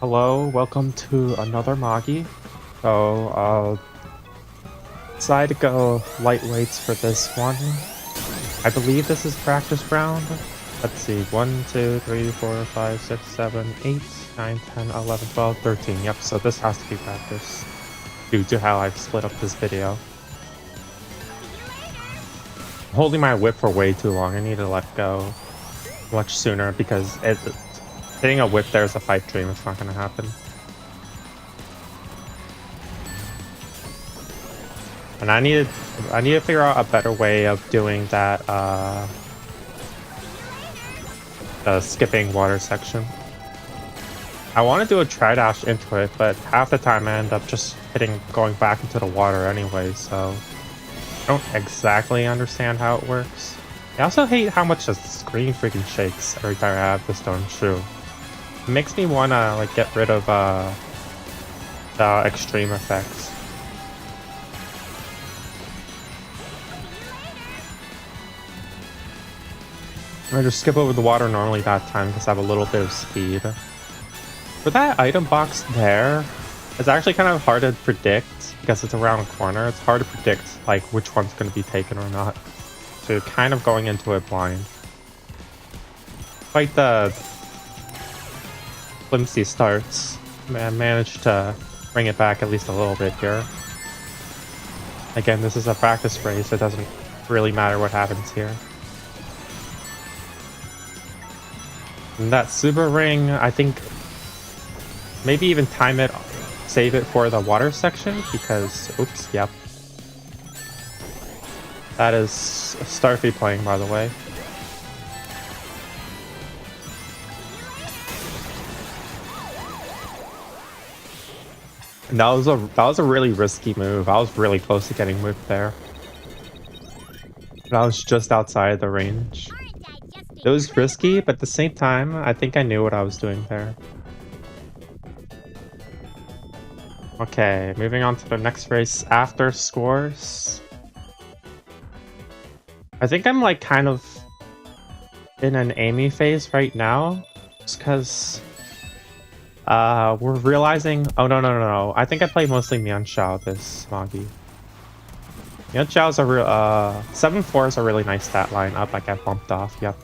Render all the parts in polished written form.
Hello, welcome to another Magi. Decided to go lightweights for this one. I believe this is practice round. Let's see, 1, 2, 3, 4, 5, 6, 7, 8, 9, 10, 11, 12, 13. Yep, so this has to be practice due to how I've split up this video. I'm holding my whip for way too long. I need to let go much sooner because hitting a whip there is a pipe dream. It's not going to happen. And I need to figure out a better way of doing that the skipping water section. I want to do a tri-dash into it, but half the time I end up just going back into the water anyway, so I don't exactly understand how it works. I also hate how much the screen freaking shakes every time I have the stone shoe. It makes me want to like get rid of the extreme effects. I just skip over the water normally that time because I have a little bit of speed. For that item box there, it's actually kind of hard to predict because it's around a corner. It's hard to predict like which one's going to be taken or not. So you're kind of going into it blind. Despite the flimsy starts, I managed to bring it back at least a little bit here. Again, this is a practice race. It doesn't really matter what happens here. And that super ring, I think maybe even time it, save it for the water section because, oops, yep. That is Starfy playing, by the way. And that was a really risky move. I was really close to getting whipped there. But I was just outside the range. It was risky, but at the same time, I think I knew what I was doing there. Okay, moving on to the next race after scores. I think I'm like kind of in an Amy phase right now, just because we're realizing. Oh no! I think I play mostly Mienshao this Magi. Mienshao's a real 7-4 is a really nice stat line up. I get bumped off. Yep.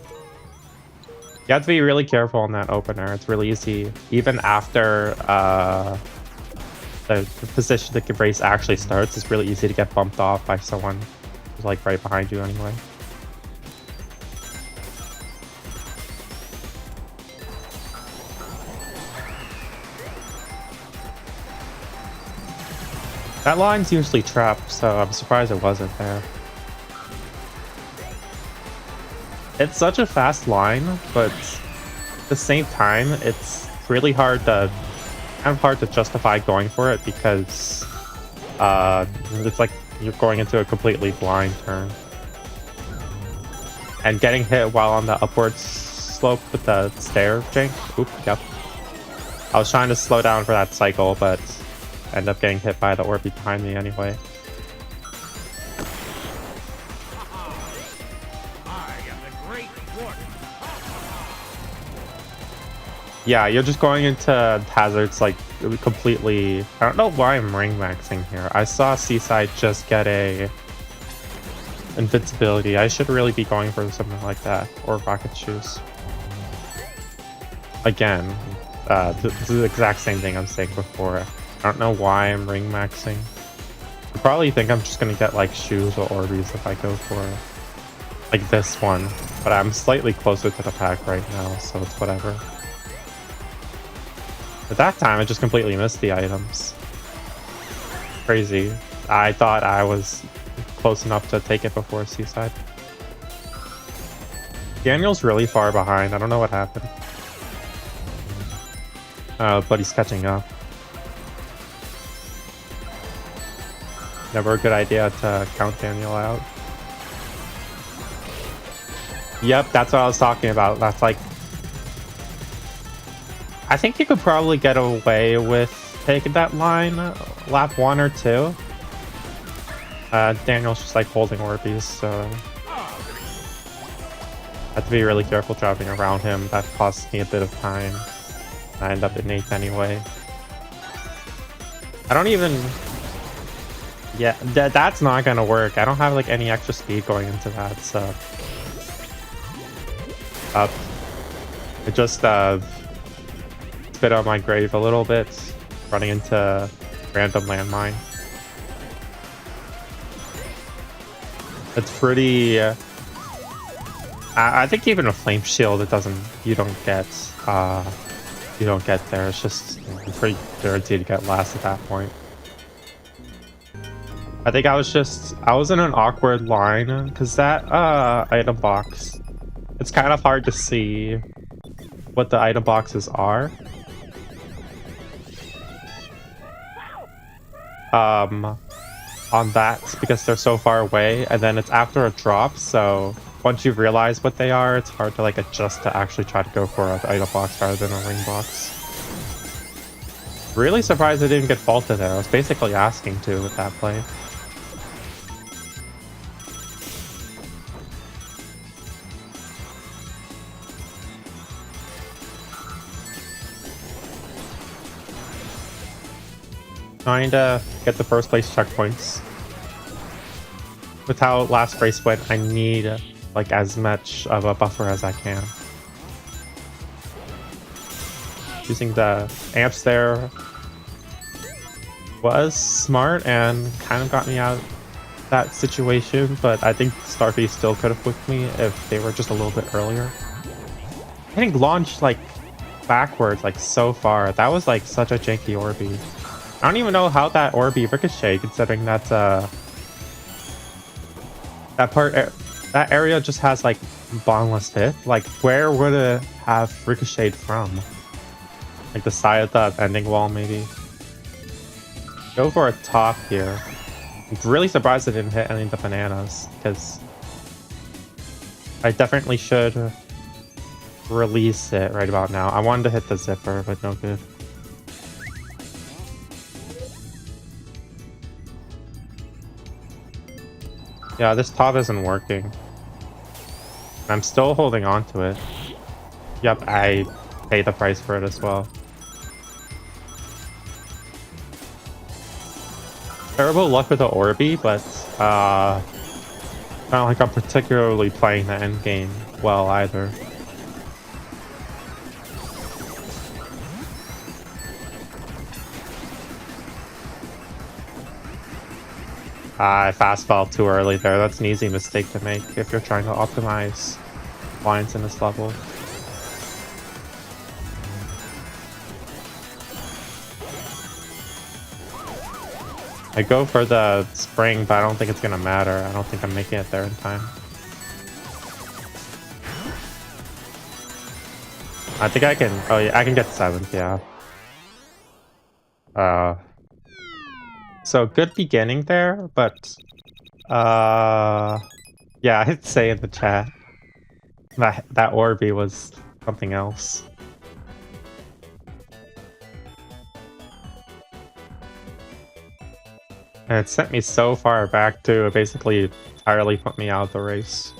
You have to be really careful in that opener. It's really easy, even after the position the race actually starts. It's really easy to get bumped off by someone who's like right behind you anyway. That line's usually trapped, so I'm surprised it wasn't there. It's such a fast line, but at the same time, it's really kind of hard to justify going for it because it's like you're going into a completely blind turn. And getting hit while on the upward slope with the stair jank. Oop, yep. I was trying to slow down for that cycle, but end up getting hit by the Orby behind me anyway. Yeah, you're just going into hazards like completely. I don't know why I'm ring maxing here. I saw Seaside just get a invincibility. I should really be going for something like that, or rocket shoes. Again, this is the exact same thing I'm saying before. I don't know why I'm ring maxing. You probably think I'm just gonna get like shoes or Orbeez if I go for like this one, but I'm slightly closer to the pack right now, so it's whatever. At that time, I just completely missed the items. Crazy. I thought I was close enough to take it before Seaside. Daniel's really far behind. I don't know what happened. But he's catching up. Never a good idea to count Daniel out. Yep, that's what I was talking about. That's like... I think you could probably get away with taking that line lap 1 or 2. Daniel's just like holding Orbeez, so I have to be really careful driving around him. That costs me a bit of time. I end up in 8th anyway. I don't even... Yeah, that's not gonna work. I don't have like any extra speed going into that, so... It just spit out my grave a little bit, running into random landmine. It's pretty... I think even a flame shield, you don't get there. It's just pretty dirty to get last at that point. I think I was in an awkward line because that item box, it's kind of hard to see what the item boxes are. On that, because they're so far away, and then it's after a drop, so once you realize what they are, it's hard to like adjust to actually try to go for an item box rather than a ring box. Really surprised I didn't get faulted there. I was basically asking to with that play. Trying to get the first place checkpoints. With how last race went, I need like as much of a buffer as I can. Using the amps there was smart and kind of got me out of that situation, but I think Starfy still could have whipped me if they were just a little bit earlier. Hitting launch like backwards like so far, that was like such a janky Orby. I don't even know how that Orby ricocheted, considering that that area just has like boneless hit. Like, where would it have ricocheted from? Like the side of the ending wall, maybe. Go for a top here. I'm really surprised I didn't hit any of the bananas, because I definitely should release it right about now. I wanted to hit the zipper, but no good. Yeah, this top isn't working. I'm still holding on to it. Yep, I paid the price for it as well. Terrible luck with the Orby, but not like I'm particularly playing the end game well either. I fast fell too early there. That's an easy mistake to make if you're trying to optimize lines in this level. I go for the spring, but I don't think it's gonna matter. I don't think I'm making it there in time. I think I can... Oh yeah, I can get 7th, yeah. So good beginning there, but yeah, I'd say in the chat that Orby was something else. And it sent me so far back too, it basically entirely put me out of the race.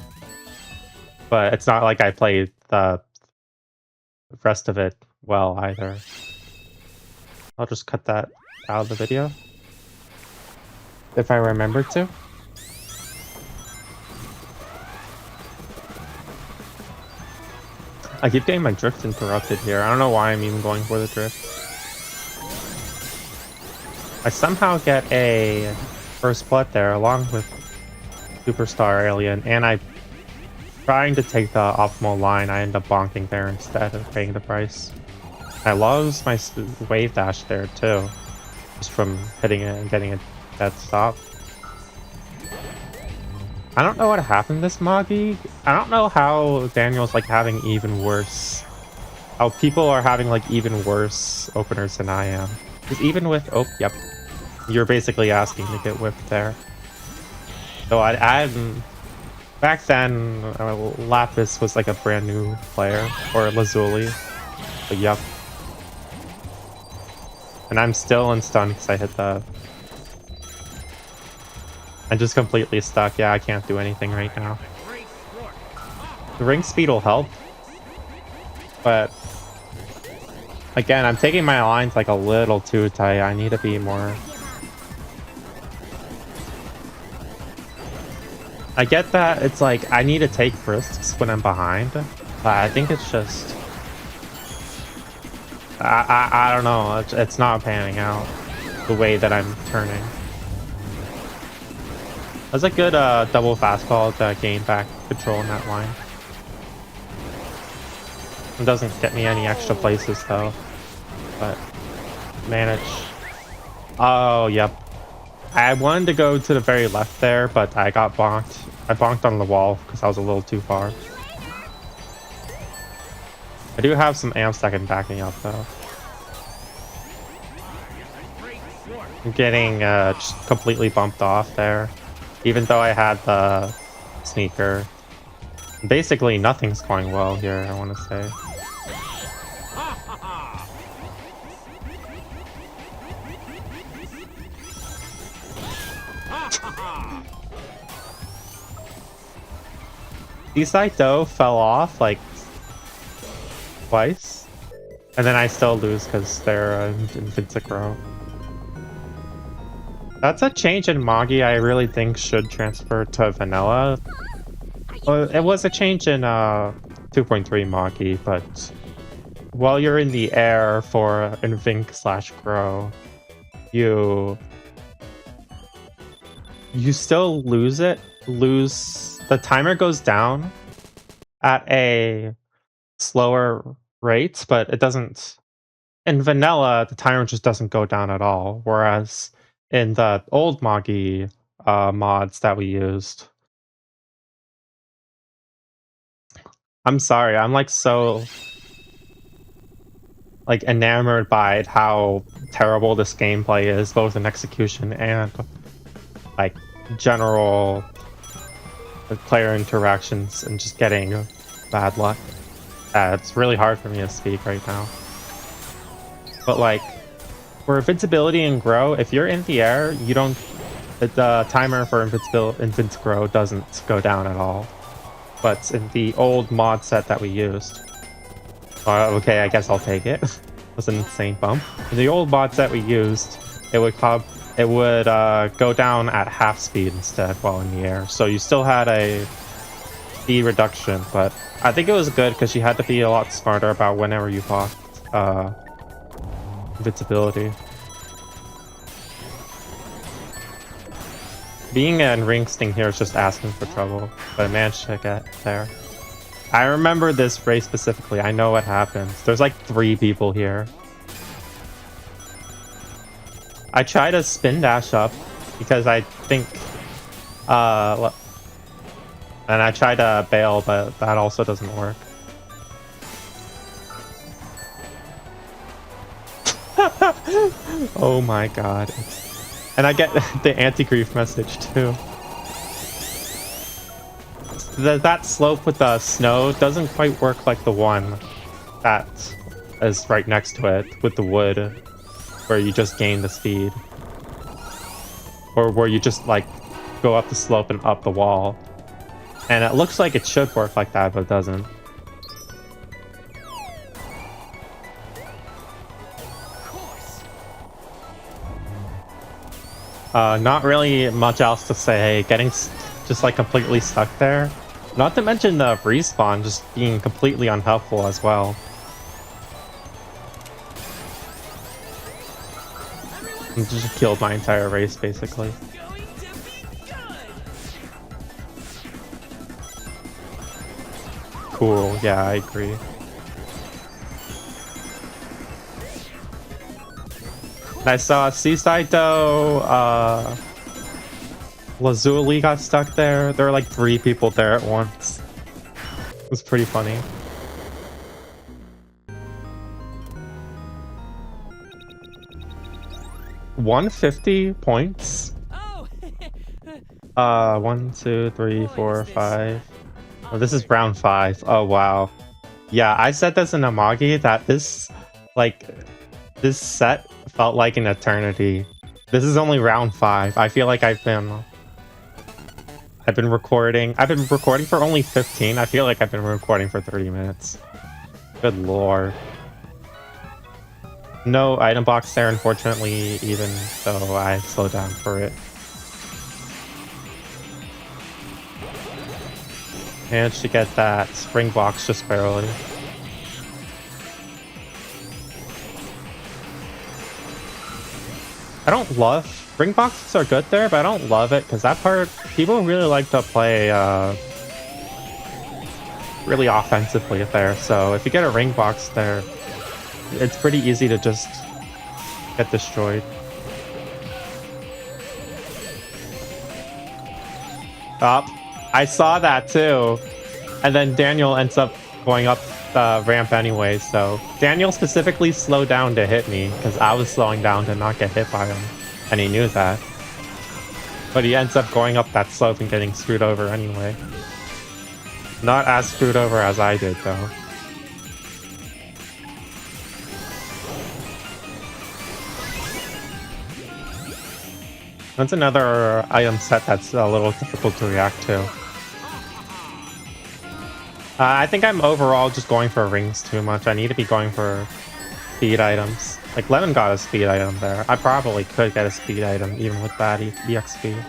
But it's not like I played the rest of it well either. I'll just cut that out of the video, if I remember to. I keep getting my drift interrupted here. I don't know why I'm even going for the drift. I somehow get a first blood there along with Superstar Alien, and I'm trying to take the optimal line. I end up bonking there instead of paying the price. I lost my wave dash there too, just from hitting it and getting a dead stop. I don't know what happened this Magi. I don't know how Daniel's like having even worse. How people are having like even worse openers than I am. Because even with... Oh, yep. You're basically asking to get whipped there. So I'm... Back then, Lapis was like a brand new player. Or Lazuli. But yep. And I'm still in stun because I hit the... I'm just completely stuck. Yeah, I can't do anything right now. The ring speed will help. But... Again, I'm taking my lines like a little too tight. I need to be more... I get that it's like I need to take risks when I'm behind, but I think it's just... I don't know. It's not panning out the way that I'm turning. That's a good double fastball to gain back control in that line. It doesn't get me any extra places though, but manage. Oh, yep. I wanted to go to the very left there, but I got bonked. I bonked on the wall because I was a little too far. I do have some amps that can back me up though. I'm getting just completely bumped off there, even though I had the sneaker. Basically, nothing's going well here, I want to say. Seaside though fell off like twice, and then I still lose because they're Invincigrow. That's a change in Magi I really think should transfer to Vanilla. Well, it was a change in 2.3 Magi, but while you're in the air for Invink/Grow, you still lose it. The timer goes down at a slower rate, but it doesn't... In Vanilla, the timer just doesn't go down at all, whereas in the old Magi mods that we used... I'm sorry, I'm like so like enamored by how terrible this gameplay is, both in execution and like general player interactions, and just getting bad luck. It's really hard for me to speak right now. But like, for invincibility and grow, if you're in the air, you don't... The timer for Invincigrow doesn't go down at all. But in the old mod set that we used... okay, I guess I'll take it. It was an insane bump. In the old mod set we used, it would go down at half speed instead while in the air. So you still had a speed reduction, but I think it was good because you had to be a lot smarter about whenever you bought invincibility. Being in Ring Sting here is just asking for trouble, but I managed to get there. I remember this race specifically. I know what happens. There's like 3 people here. I try to spin dash up because I think and I try to bail, but that also doesn't work. Oh my god. And I get the anti-grief message too. That slope with the snow doesn't quite work like the one that is right next to it with the wood, where you just gain the speed. Or where you just like go up the slope and up the wall. And it looks like it should work like that, but it doesn't. Not really much else to say. Getting just like completely stuck there. Not to mention the respawn just being completely unhelpful as well. And just killed my entire race basically. Cool, yeah, I agree. I saw Seaside though, Lazuli got stuck there. There were like 3 people there at once. It was pretty funny. $150 points? 1, 2, 3, 4, 5. Oh, this is round 5. Oh wow. Yeah, I said this in Amagi that this set felt like an eternity. This is only round 5. I feel like I've been recording for only 15. I feel like I've been recording for 30 minutes. Good lord. No item box there, unfortunately, even though I slowed down for it. Managed to get that spring box just barely. I don't love spring boxes are good there, but I don't love it because that part people really like to play really offensively there. So if you get a ring box there, it's pretty easy to just get destroyed. Up. I saw that too. And then Daniel ends up going up the ramp anyway, so Daniel specifically slowed down to hit me because I was slowing down to not get hit by him, and he knew that. But he ends up going up that slope and getting screwed over anyway. Not as screwed over as I did, though. That's another item set that's a little difficult to react to. I think I'm overall just going for rings too much. I need to be going for speed items. Like, Lemon got a speed item there. I probably could get a speed item even with that EXP.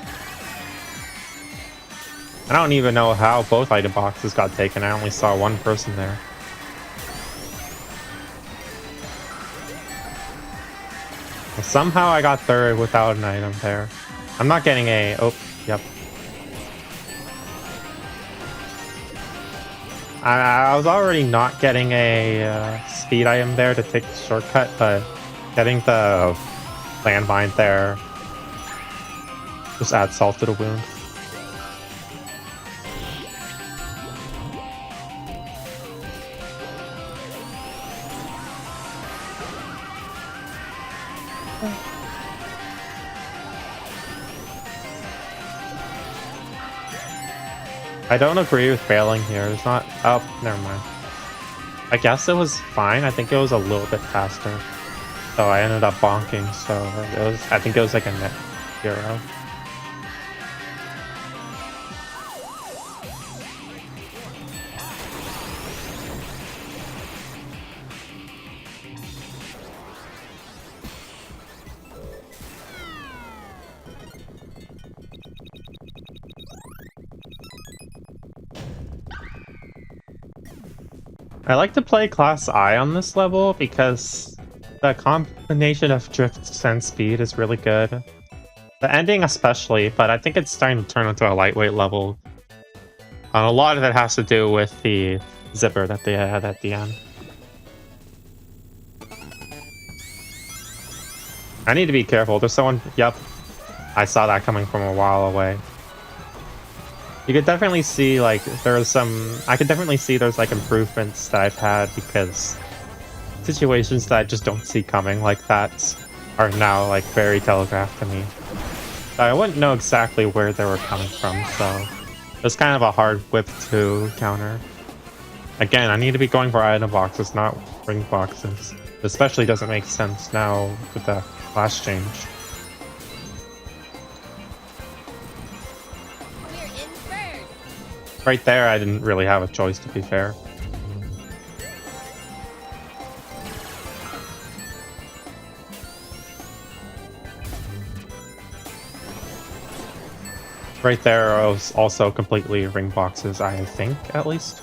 I don't even know how both item boxes got taken. I only saw one person there. Well, somehow I got third without an item there. I'm not getting a... Oh, yep. I was already not getting a speed item there to take the shortcut, but getting the landmine there just adds salt to the wound. I don't agree with failing here. It's not... Oh, never mind. I guess it was fine. I think it was a little bit faster. So I ended up bonking, so it was... I think it was like a net 0. I like to play Class I on this level because the combination of drift and speed is really good. The ending especially, but I think it's starting to turn into a lightweight level. A lot of it has to do with the zipper that they had at the end. I need to be careful. There's someone... Yep. I saw that coming from a while away. You could definitely see, like, there's some... I could definitely see there's, like, improvements that I've had because situations that I just don't see coming like that are now, like, very telegraphed to me. So I wouldn't know exactly where they were coming from, so it's kind of a hard whip to counter. Again, I need to be going for item boxes, not ring boxes. It especially doesn't make sense now with the class change. Right there, I didn't really have a choice, to be fair. Right there was also completely ring boxes, I think, at least.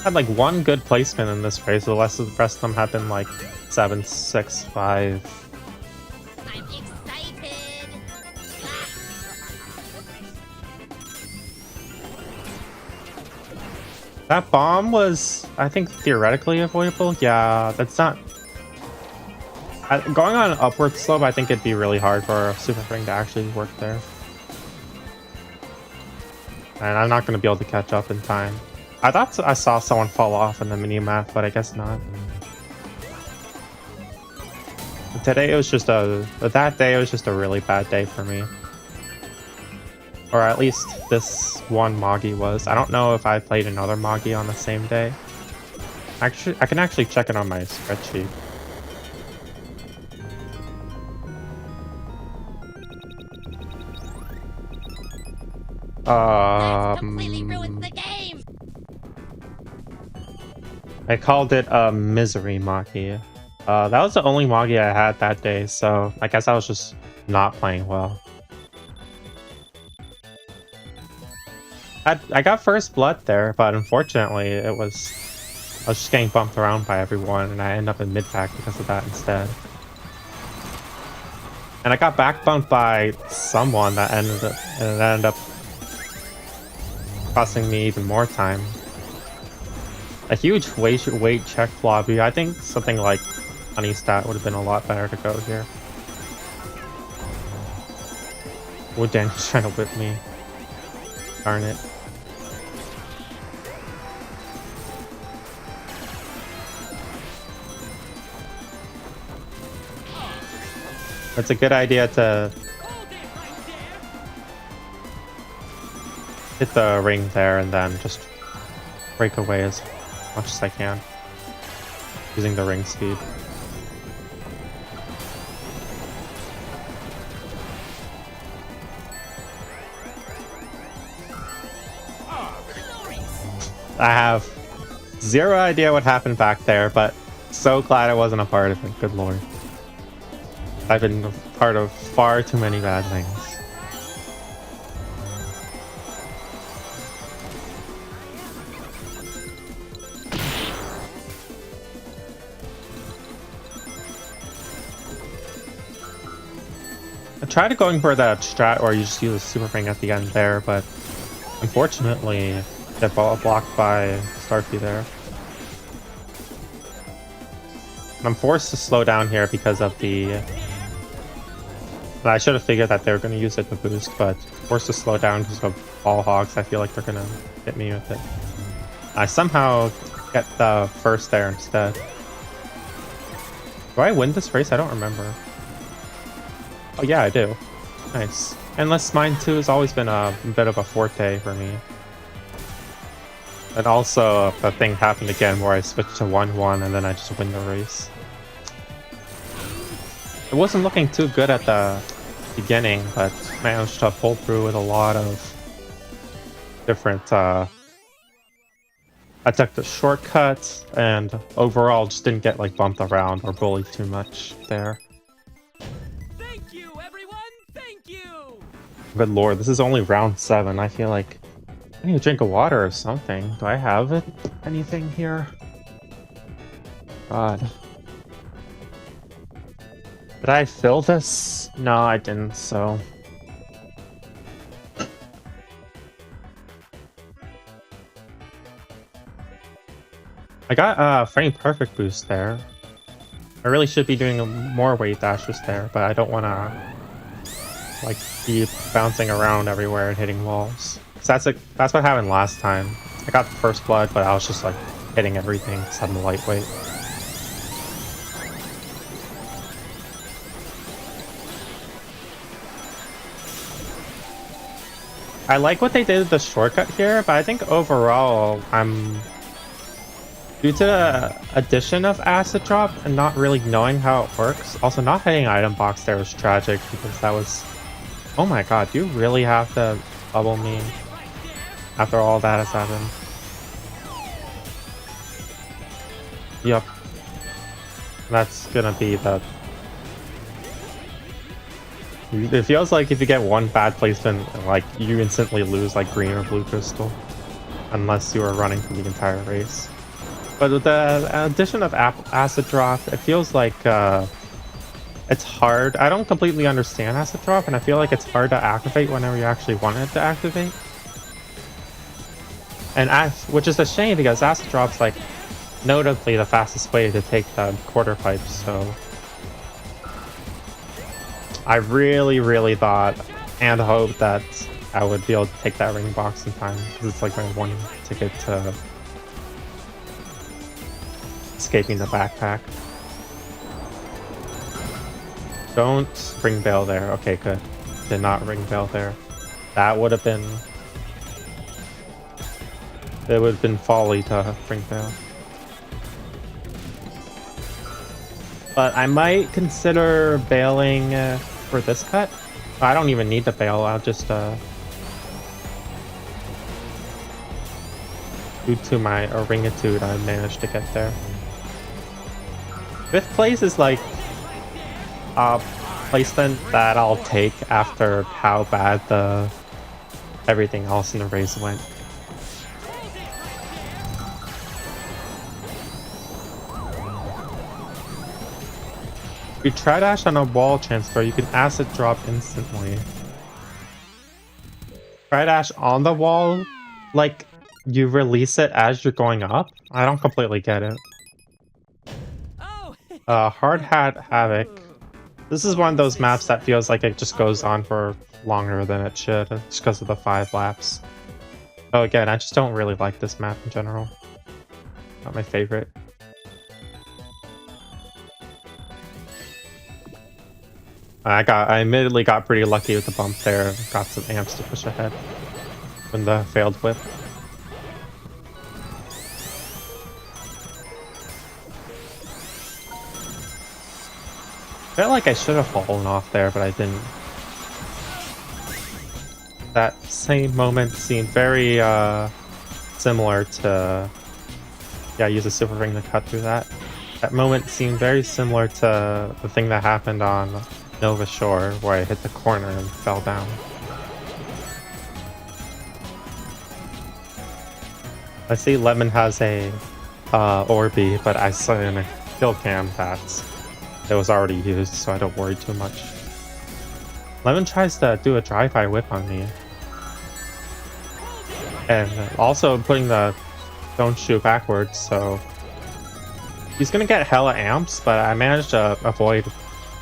Had like one good placement in this race, the rest of them have been like 7, 6, 5. I'm excited. That bomb was, I think, theoretically avoidable. Yeah, that's not... Going on an upward slope, I think it'd be really hard for a super ring to actually work there. And I'm not going to be able to catch up in time. I thought I saw someone fall off in the mini-map, but I guess not. Today it was just that day it was just a really bad day for me. Or at least this one Magi was. I don't know if I played another Magi on the same day. Actually, I can actually check it on my spreadsheet. That completely ruins the game. I called it a misery Magi. That was the only Magi I had that day, so I guess I was just not playing well. I got first blood there, but unfortunately I was just getting bumped around by everyone, and I ended up in mid-pack because of that instead. And I got back bumped by someone that ended up costing me even more time. A huge weight check lobby. I think something like Honey Stat would have been a lot better to go here. Oh, Danny's trying to whip me. Darn it. It's a good idea to hit the ring there and then just break away as much as I can using the ring speed. I have zero idea what happened back there, but so glad I wasn't a part of it. Good lord. I've been a part of far too many bad things. I tried going for that strat where you just use a super ring at the end there, but unfortunately get blocked by Starfy there. I'm forced to slow down here because of the... I should have figured that they were going to use it to boost, but forced to slow down because of ball hogs. I feel like they're going to hit me with it. I somehow get the first there instead. Do I win this race? I don't remember. Oh yeah, I do. Nice. Endless Mine 2 has always been a bit of a forte for me. And also, the thing happened again where I switched to 1-1 and then I just win the race. It wasn't looking too good at the beginning, but managed to pull through with a lot of different... I took the shortcuts, and overall just didn't get like bumped around or bullied too much there. Thank you, everyone! Thank you! Good lord, this is only round 7. I feel like I need a drink of water or something. Do I have it? Anything here? God. Did I fill this? No, I didn't, so... I got frame perfect boost there. I really should be doing more weight dashes there, but I don't want to like keep bouncing around everywhere and hitting walls. So that's what happened last time. I got the first blood, but I was just like hitting everything because I'm lightweight. I like what they did with the shortcut here, but I think overall due to the addition of Acid Drop and not really knowing how it works, also not hitting item box there was tragic because that was... Oh my god, do you really have to bubble me after all that has happened? Yep. That's gonna be the... It feels like if you get one bad placement, like you instantly lose like green or blue crystal. Unless you are running for the entire race. But with the addition of Acid Drop, it feels like it's hard. I don't completely understand Acid Drop, and I feel like it's hard to activate whenever you actually want it to activate. And which is a shame because Acid Drop's like notably the fastest way to take the quarter pipes, so... I really thought and hoped that I would be able to take that ring box in time, because it's like my one ticket to escaping the backpack. Don't ring bail there. Okay, good. Did not ring bail there. That would have been... It would have been folly to ring bail. But I might consider bailing for this cut. I don't even need to bail. I'll just due to my Oringitude, I managed to get there. 5th place is like a placement that I'll take after how bad the everything else in the race went. If you try dash on a wall transfer, you can acid drop instantly. Try dash on the wall, like you release it as you're going up? I don't completely get it. Hard Hat Havoc. This is one of those maps that feels like it just goes on for longer than it should, just because of the 5 laps. Oh, again, I just don't really like this map in general. Not my favorite. I admittedly got pretty lucky with the bump there. Got some amps to push ahead from the failed whip. Felt like I should have fallen off there, but I didn't. That same moment seemed very similar to... Yeah, I used a super ring to cut through that. That moment seemed very similar to the thing that happened on Nova Shore, where I hit the corner and fell down. I see Lemon has a Orbi, but I saw in a kill cam that it was already used, so I don't worry too much. Lemon tries to do a drive-by whip on me. And also putting the don't shoot backwards, so he's gonna get hella amps, but I managed to avoid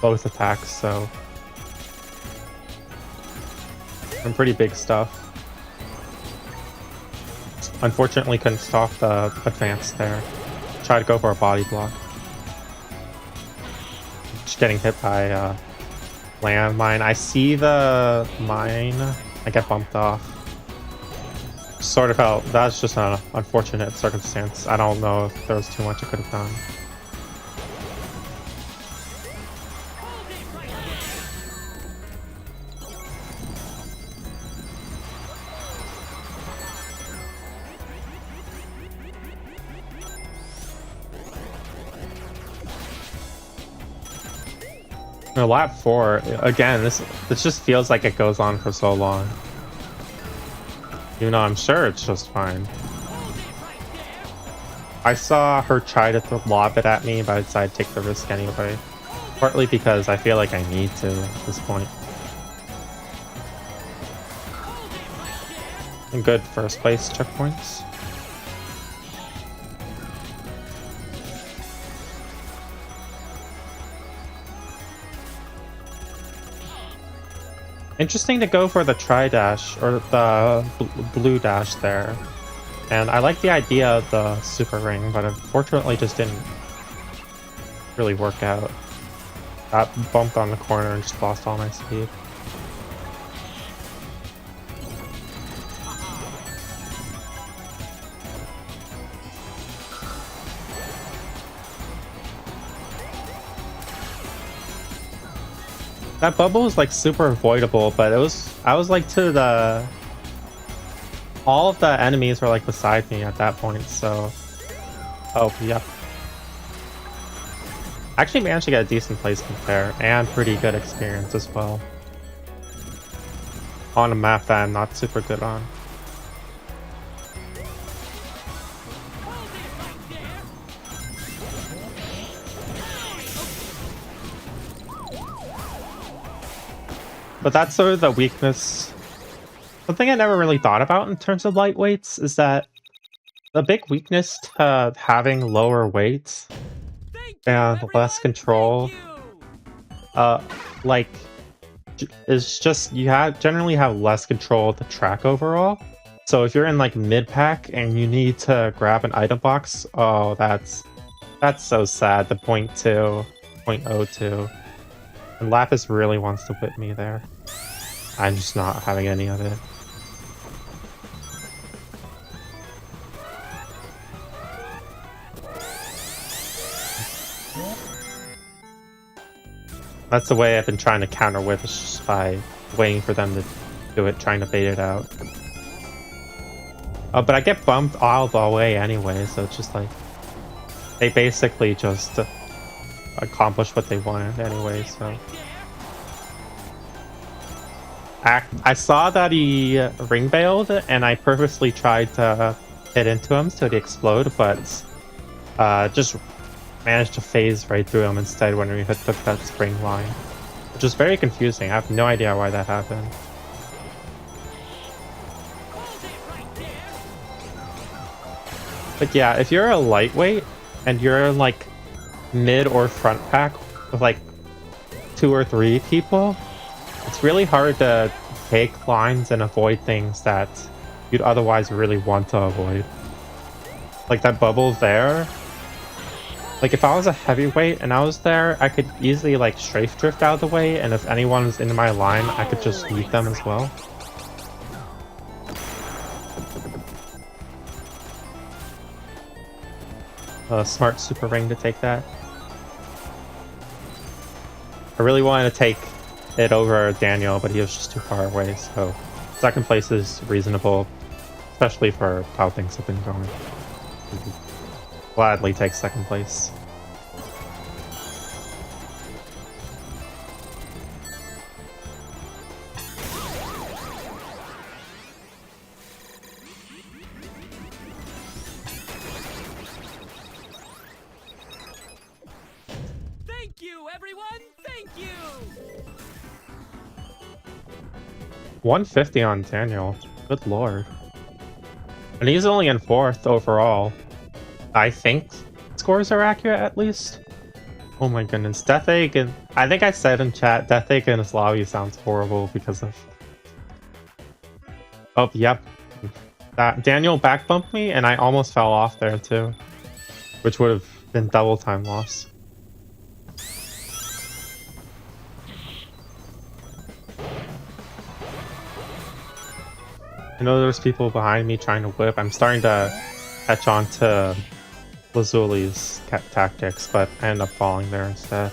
both attacks, so some pretty big stuff. Unfortunately couldn't stop the advance there. Tried to go for a body block. Just getting hit by landmine. I see the mine. I get bumped off. Sort of felt that's just an unfortunate circumstance. I don't know if there was too much I could have done. No, lap 4, again, this just feels like it goes on for so long. Even though I'm sure it's just fine. I saw her try to lob it at me, but I decided to take the risk anyway. Partly because I feel like I need to at this point. And good first place checkpoints. Interesting to go for the tri-dash, or the blue dash there. And I like the idea of the super ring, but unfortunately just didn't really work out. Got bumped on the corner and just lost all my speed. That bubble was like super avoidable, but I was like to the... All of the enemies were like beside me at that point, so... Oh, yep. I actually managed to get a decent placement there, and pretty good experience as well. On a map that I'm not super good on. But that's sort of the weakness. Something I never really thought about in terms of lightweights is that the big weakness to having lower weights and less control, like is just you generally have less control of the track overall. So if you're in like mid pack and you need to grab an item box, oh that's so sad. The 0.2, 0.02. And Lapis really wants to whip me there. I'm just not having any of it. That's the way I've been trying to counter whip, is just by waiting for them to do it, trying to bait it out. Oh, but I get bumped all the way anyway, so it's just like they basically just accomplish what they wanted anyway, so. I saw that he ring bailed, and I purposely tried to hit into him so he'd explode, but just managed to phase right through him instead when we took that spring line. Which is very confusing. I have no idea why that happened. But yeah, if you're a lightweight and you're like mid or front pack with like 2 or 3 people, it's really hard to take lines and avoid things that you'd otherwise really want to avoid. Like that bubble there. Like if I was a heavyweight and I was there, I could easily like strafe drift out of the way, and if anyone was in my line, I could just meet them as well. Smart super ring to take that. I really wanted to take it over Daniel, but he was just too far away, so second place is reasonable, especially for how things have been going. Gladly take second place. Thank you, everyone! Thank you! 150 on Daniel. Good lord. And he's only in 4th overall. I think scores are accurate at least. Oh my goodness. Death Egg, and I think I said in chat, Death Egg in his lobby sounds horrible because of... Oh, yep. That Daniel back bumped me and I almost fell off there too. Which would have been double time loss. I know there's people behind me trying to whip. I'm starting to catch on to Lazuli's tactics, but I end up falling there instead.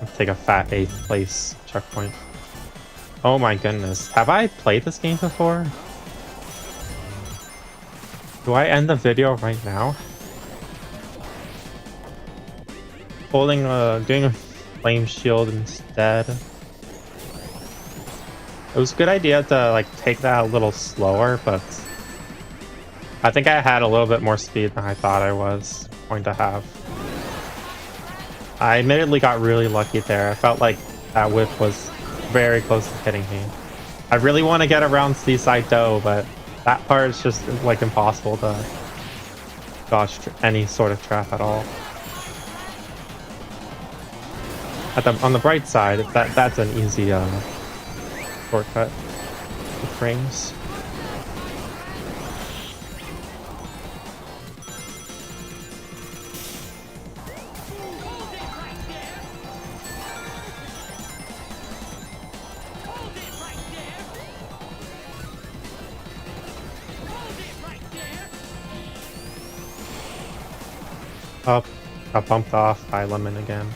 I'll take a fat 8th place checkpoint. Oh my goodness. Have I played this game before? Do I end the video right now? Doing a flame shield instead. It was a good idea to like take that a little slower, but I think I had a little bit more speed than I thought I was going to have. I admittedly got really lucky there. I felt like that whip was very close to hitting me. I really want to get around Seaside Dough, but that part is just like impossible to dodge any sort of trap at all. On the bright side, that's an easy shortcut with rings. Up, got bumped off by Lemon again.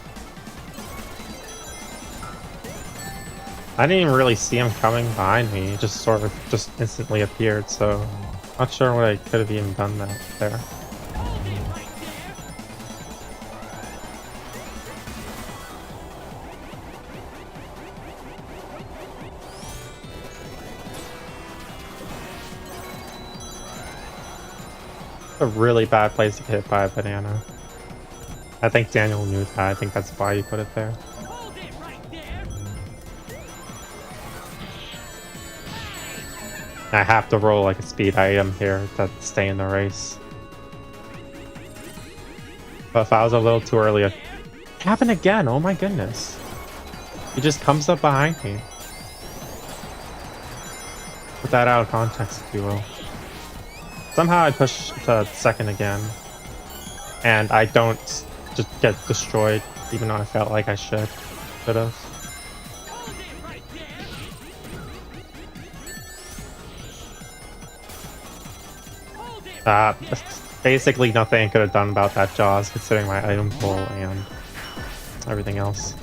I didn't even really see him coming behind me. He just sort of just instantly appeared, so not sure what I could have even done that there. A really bad place to get hit by a banana. I think Daniel knew that. I think that's why he put it there. I have to roll like a speed item here to stay in the race. But if I was a little too early, it happened again. Oh my goodness. He just comes up behind me. Put that out of context, if you will. Somehow I push to second again. And I don't just get destroyed, even though I felt like I should have. Hold it right there. Hold it. Basically nothing I could have done about that Jaws, considering my item pool and everything else.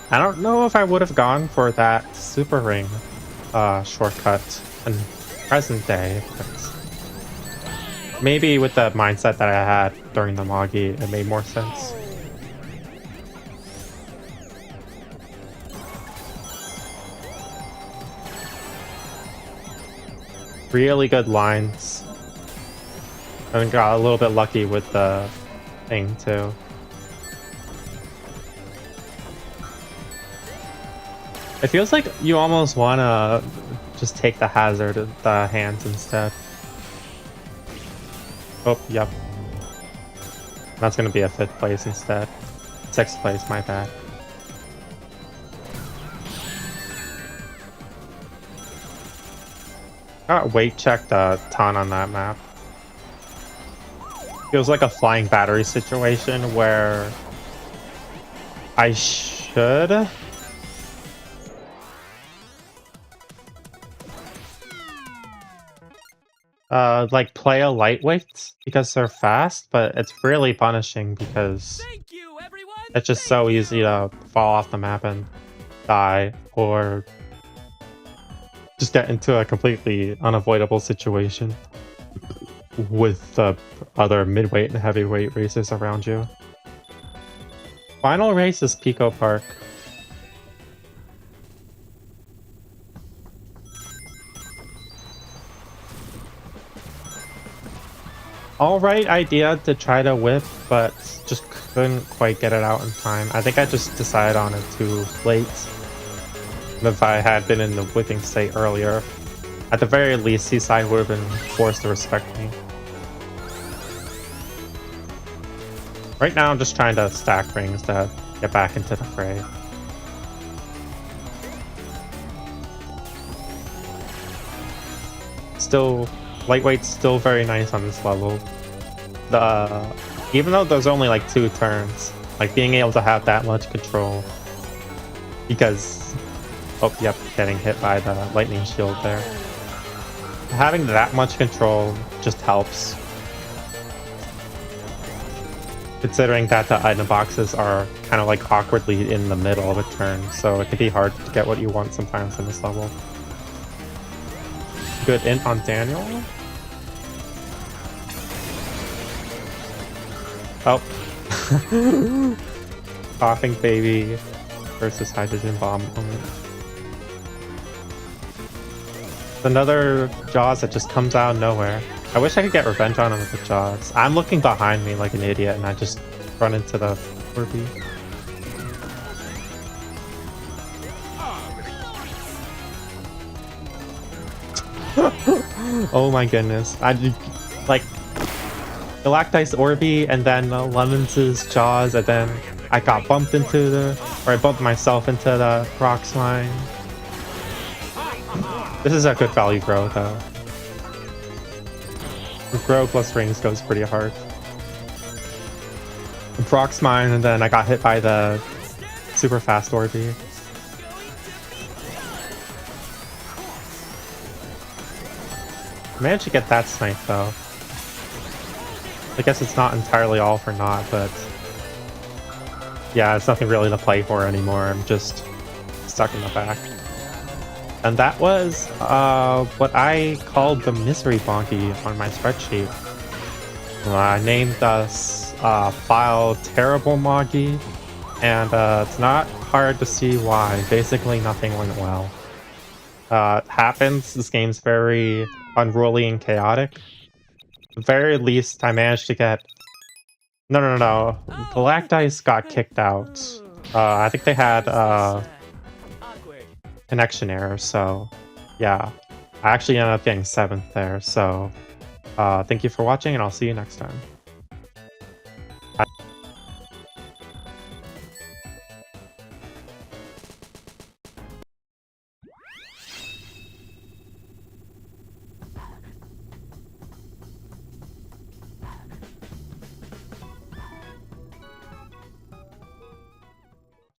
I don't know if I would have gone for that Super Ring shortcut in present day, but maybe with the mindset that I had during the Magi, it made more sense. Really good lines. And got a little bit lucky with the thing too. It feels like you almost wanna just take the hazard of the hands instead. Oh, yep. That's gonna be a 5th place instead. 6th place, my bad. Got weight checked a ton on that map. Feels like a flying battery situation where I should like play a lightweight because they're fast, but it's really punishing because Thank you, everyone. it's just so easy to fall off the map and die, or just get into a completely unavoidable situation with the other midweight and heavyweight races around you. Final race is Pico Park. Alright idea to try to whip, but just couldn't quite get it out in time. I think I just decided on it too late. If I had been in the whipping state earlier, at the very least, Seaside would have been forced to respect me. Right now, I'm just trying to stack rings to get back into the fray. Still, lightweight's still very nice on this level. Even though there's only like 2 turns, like being able to have that much control, because yep, getting hit by the lightning shield there. Having that much control just helps, considering that the item boxes are kind of like awkwardly in the middle of a turn, so it can be hard to get what you want sometimes in this level. Good int on Daniel. Oh. Coughing baby versus hydrogen bomb moment. Another Jaws that just comes out of nowhere. I wish I could get revenge on him with the Jaws. I'm looking behind me like an idiot and I just run into the Orby. Oh my goodness. I like Galactice Orby and then Lemons' Jaws, and then I got bumped into I bumped myself into the Prox Mine. This is a good value grow though. Grow plus rings goes pretty hard. Prox Mine, and then I got hit by the super fast Orby. Managed to get that snipe though. I guess it's not entirely all for naught, but yeah, it's nothing really to play for anymore. I'm just stuck in the back. And that was what I called the misery bonky on my spreadsheet. I named this file Terrible Magi, and it's not hard to see why. Basically, nothing went well. It happens. This game's very unruly and chaotic. At the very least, I managed to get... No. Galactice got kicked out. I think they had connection error, so yeah. I actually ended up getting 7th there, so thank you for watching, and I'll see you next time.